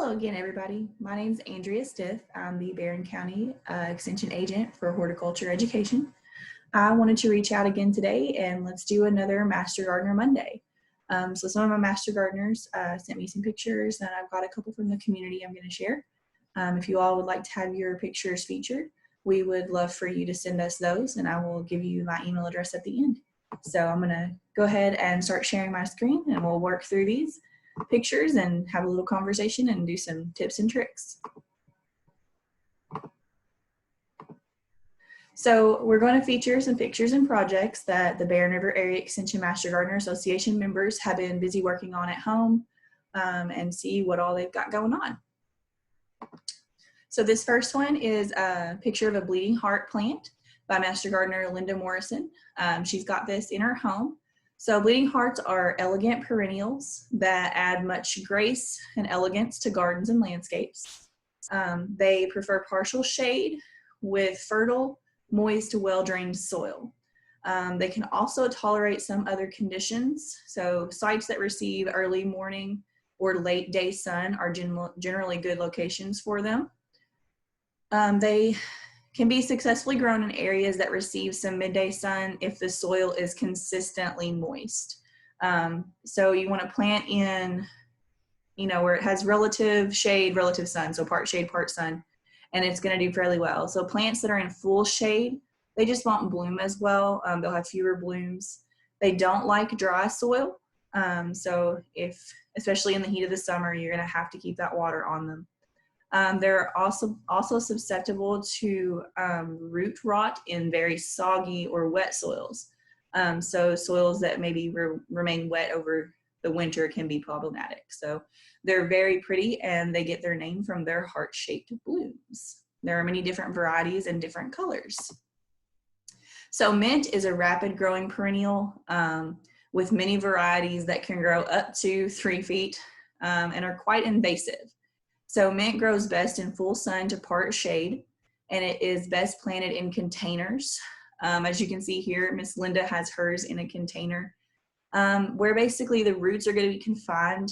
Hello again, everybody. My name is Andrea Stith. I'm the Barren County Extension Agent for Horticulture Education. I wanted to reach out again today and let's do another Master Gardener Monday. So some of my Master Gardeners sent me some pictures, and I've got a couple from the community I'm going to share. If you all would like to have your pictures featured, we would love for you to send us those, and I will give you my email address at the end. So I'm going to go ahead and start sharing my screen, and we'll work through these pictures and have a little conversation and do some tips and tricks. So we're going to feature some pictures and projects that the Barren River Area Extension Master Gardener Association members have been busy working on at home, and see what all they've got going on. So this first one is a picture of a bleeding heart plant by Master Gardener Linda Morrison. She's got this in her home. So bleeding hearts are elegant perennials that add much grace and elegance to gardens and landscapes. They prefer partial shade with fertile, moist, well-drained soil. They can also tolerate some other conditions. So sites that receive early morning or late day sun are generally good locations for them. They can be successfully grown in areas that receive some midday sun if the soil is consistently moist. So you want to plant in, where it has relative shade, relative sun, so part shade, part sun, and it's going to do fairly well. So plants that are in full shade, they just won't bloom as well. They'll have fewer blooms. They don't like dry soil. So especially in the heat of the summer, you're going to have to keep that water on them. They're also susceptible to root rot in very soggy or wet soils. So soils that maybe remain wet over the winter can be problematic. So they're very pretty, and they get their name from their heart-shaped blooms. There are many different varieties and different colors. So mint is a rapid growing perennial with many varieties that can grow up to 3 feet and are quite invasive. So mint grows best in full sun to part shade, and it is best planted in containers. As you can see here, Miss Linda has hers in a container where basically the roots are going to be confined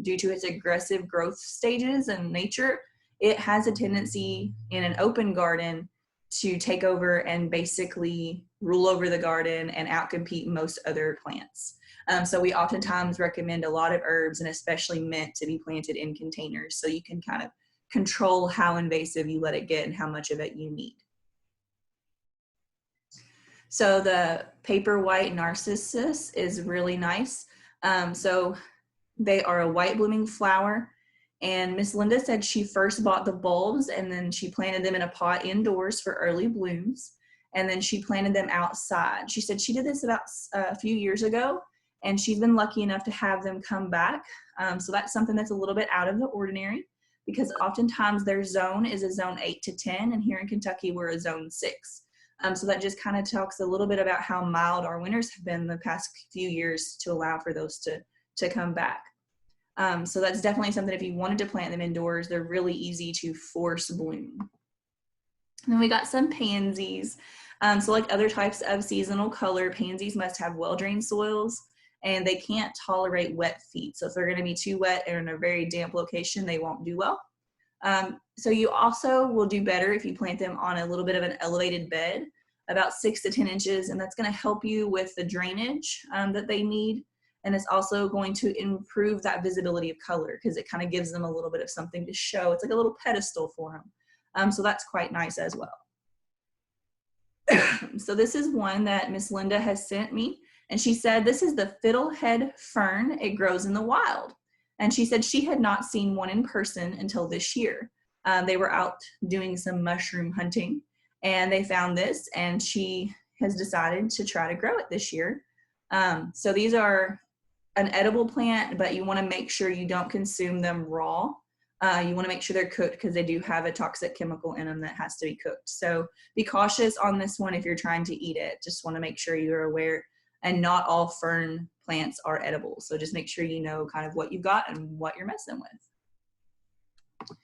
due to its aggressive growth stages and nature. It has a tendency in an open garden to take over and basically rule over the garden and outcompete most other plants. So we oftentimes recommend a lot of herbs, and especially mint, to be planted in containers so you can kind of control how invasive you let it get and how much of it you need. So the Paperwhite Narcissus is really nice. So they are a white blooming flower, and Miss Linda said she first bought the bulbs and then she planted them in a pot indoors for early blooms, and then she planted them outside. She said she did this about a few years ago, and she's been lucky enough to have them come back. So that's something that's a little bit out of the ordinary, because oftentimes their zone is a zone 8 to 10, and here in Kentucky we're a zone 6. So that just kind of talks a little bit about how mild our winters have been the past few years to allow for those to come back. So that's definitely something, if you wanted to plant them indoors, they're really easy to force bloom. And then we got some pansies. So like other types of seasonal color, pansies must have well-drained soils, and they can't tolerate wet feet. So if they're going to be too wet or in a very damp location, they won't do well. So you also will do better if you plant them on a little bit of an elevated bed, about 6 to 10 inches, and that's going to help you with the drainage that they need. And it's also going to improve that visibility of color, because it kind of gives them a little bit of something to show. It's like a little pedestal for them. So that's quite nice as well. So this is one that Miss Linda has sent me, and she said this is the Fiddlehead Fern. It grows in the wild. And she said she had not seen one in person until this year. They were out doing some mushroom hunting, and they found this, and she has decided to try to grow it this year. So these are an edible plant, but you want to make sure you don't consume them raw. You want to make sure they're cooked, because they do have a toxic chemical in them that has to be cooked. So be cautious on this one if you're trying to eat it. Just want to make sure you're aware, and not all fern plants are edible. So just make sure you know kind of what you've got and what you're messing with.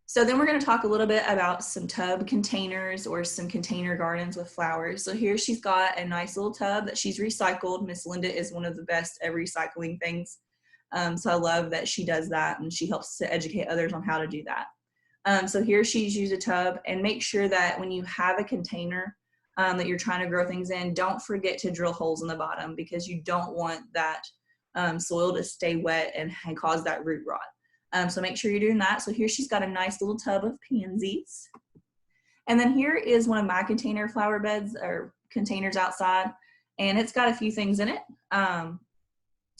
So then we're going to talk a little bit about some tub containers or some container gardens with flowers. So here she's got a nice little tub that she's recycled. Miss Linda is one of the best at recycling things. So I love that she does that, and she helps to educate others on how to do that. So here she's used a tub, and make sure that when you have a container that you're trying to grow things in, don't forget to drill holes in the bottom, because you don't want that soil to stay wet and cause that root rot. So make sure you're doing that. So here she's got a nice little tub of pansies. And then here is one of my container flower beds or containers outside, and it's got a few things in it.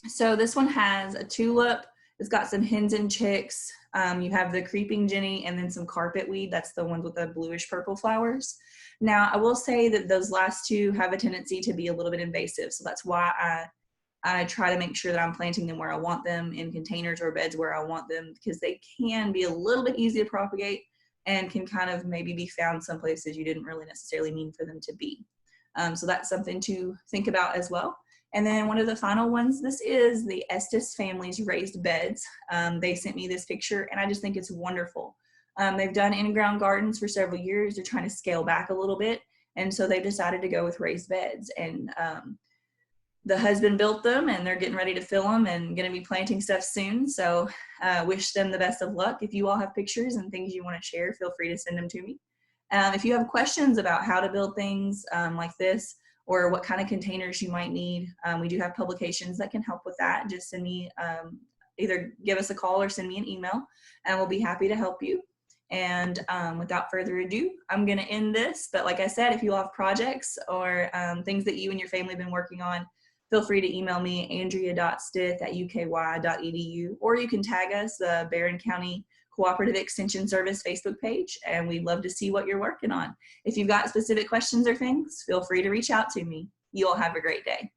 So this one has a tulip. It's got some hens and chicks. You have the creeping jenny and then some carpet weed. That's the ones with the bluish purple flowers. Now, I will say that those last two have a tendency to be a little bit invasive. So that's why I try to make sure that I'm planting them where I want them, in containers or beds where I want them, because they can be a little bit easy to propagate and can kind of maybe be found some places you didn't really necessarily mean for them to be. So that's something to think about as well. And then one of the final ones, this is the Estes family's raised beds. They sent me this picture, and I just think it's wonderful. They've done in-ground gardens for several years. They're trying to scale back a little bit, and so they've decided to go with raised beds. And the husband built them, and they're getting ready to fill them and going to be planting stuff soon. So wish them the best of luck. If you all have pictures and things you want to share, feel free to send them to me. If you have questions about how to build things like this, or what kind of containers you might need, we do have publications that can help with that. Just send me, either give us a call or send me an email, and we'll be happy to help you. And without further ado, I'm going to end this. But like I said, if you all have projects or things that you and your family have been working on, feel free to email me, andrea.stith@uky.edu, or you can tag us, the Barren County Cooperative Extension Service Facebook page, and we'd love to see what you're working on. If you've got specific questions or things, feel free to reach out to me. You all have a great day.